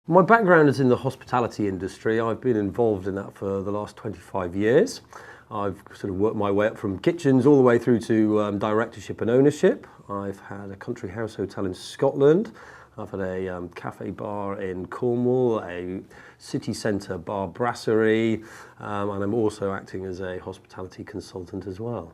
My background is in the hospitality industry. I've been involved in that for the last 25 years. I've sort of worked my way up from kitchens all the way through to directorship and ownership. I've had a country house hotel in Scotland. I've had a cafe bar in Cornwall, a city centre bar brasserie, and I'm also acting as a hospitality consultant as well.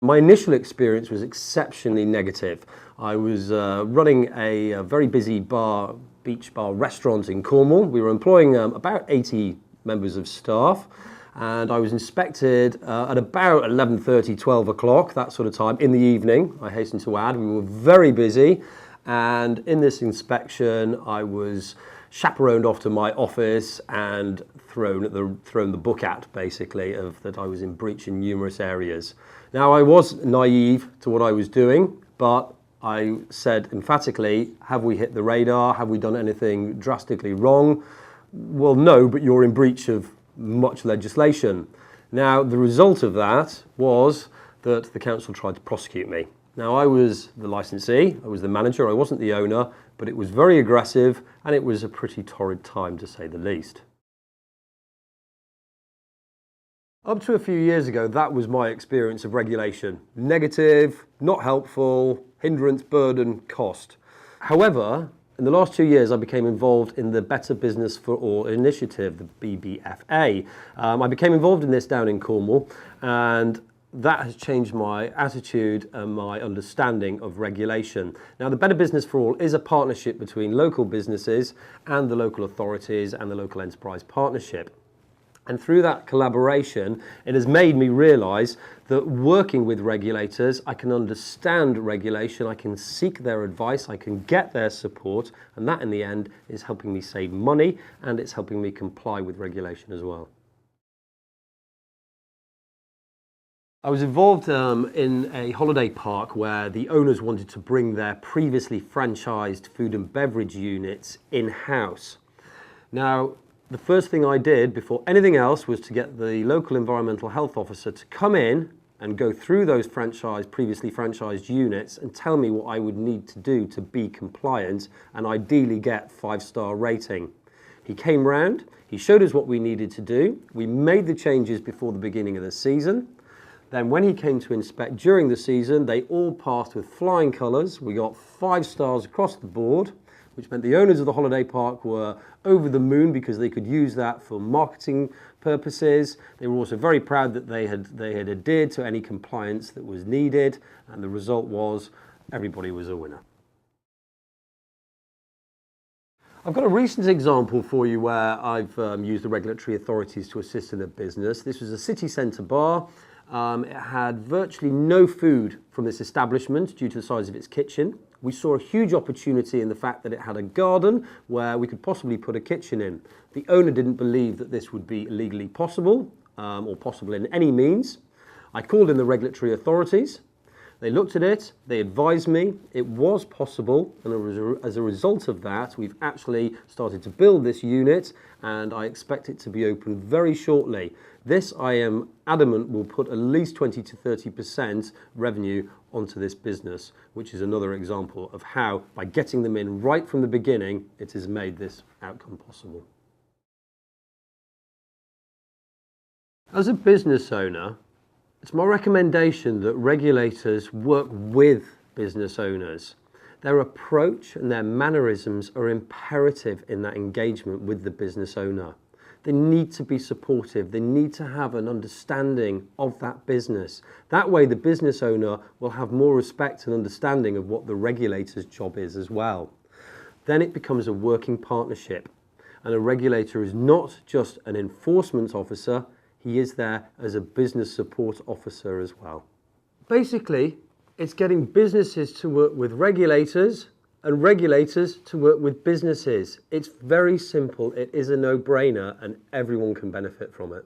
My initial experience was exceptionally negative. I was running a very busy beach bar restaurant in Cornwall. We were employing about 80 members of staff, and I was inspected at about 11:30, 12 o'clock, that sort of time, in the evening. I hasten to add, we were very busy, and in this inspection I was chaperoned off to my office and thrown the book at, basically, of that I was in breach in numerous areas. Now, I was naive to what I was doing, but I said emphatically, have we hit the radar? Have we done anything drastically wrong? Well, no, but you're in breach of much legislation. Now, the result of that was that the council tried to prosecute me. Now, I was the licensee, I was the manager, I wasn't the owner, but it was very aggressive and it was a pretty torrid time, to say the least. Up to a few years ago, that was my experience of regulation. Negative, not helpful, hindrance, burden, cost. However, in the last 2 years, I became involved in the Better Business for All initiative, the BBFA. I became involved in this down in Cornwall, and that has changed my attitude and my understanding of regulation. Now, the Better Business for All is a partnership between local businesses and the local authorities and the local enterprise partnership. And through that collaboration, it has made me realise that working with regulators, I can understand regulation, I can seek their advice, I can get their support, and that in the end is helping me save money and it's helping me comply with regulation as well. I was involved in a holiday park where the owners wanted to bring their previously franchised food and beverage units in-house. Now, the first thing I did before anything else was to get the local environmental health officer to come in and go through those previously franchised units and tell me what I would need to do to be compliant and ideally get 5-star rating. He came round, he showed us what we needed to do, we made the changes before the beginning of the season. Then when he came to inspect during the season, they all passed with flying colours. We got 5 stars across the board, which meant the owners of the holiday park were over the moon because they could use that for marketing purposes. They were also very proud that they had adhered to any compliance that was needed, and the result was everybody was a winner. I've got a recent example for you where I've used the regulatory authorities to assist in a business. This was a city centre bar. It had virtually no food from this establishment due to the size of its kitchen. We saw a huge opportunity in the fact that it had a garden where we could possibly put a kitchen in. The owner didn't believe that this would be legally possible or possible in any means. I called in the regulatory authorities. They looked at it, they advised me it was possible, and as a result of that, we've actually started to build this unit, and I expect it to be open very shortly. This, I am adamant, will put at least 20 to 30% revenue onto this business, which is another example of how, by getting them in right from the beginning, it has made this outcome possible. As a business owner, it's my recommendation that regulators work with business owners. Their approach and their mannerisms are imperative in that engagement with the business owner. They need to be supportive. They need to have an understanding of that business. That way, the business owner will have more respect and understanding of what the regulator's job is as well. Then it becomes a working partnership. And a regulator is not just an enforcement officer, he is there as a business support officer as well. Basically, it's getting businesses to work with regulators and regulators to work with businesses. It's very simple, it is a no-brainer, and everyone can benefit from it.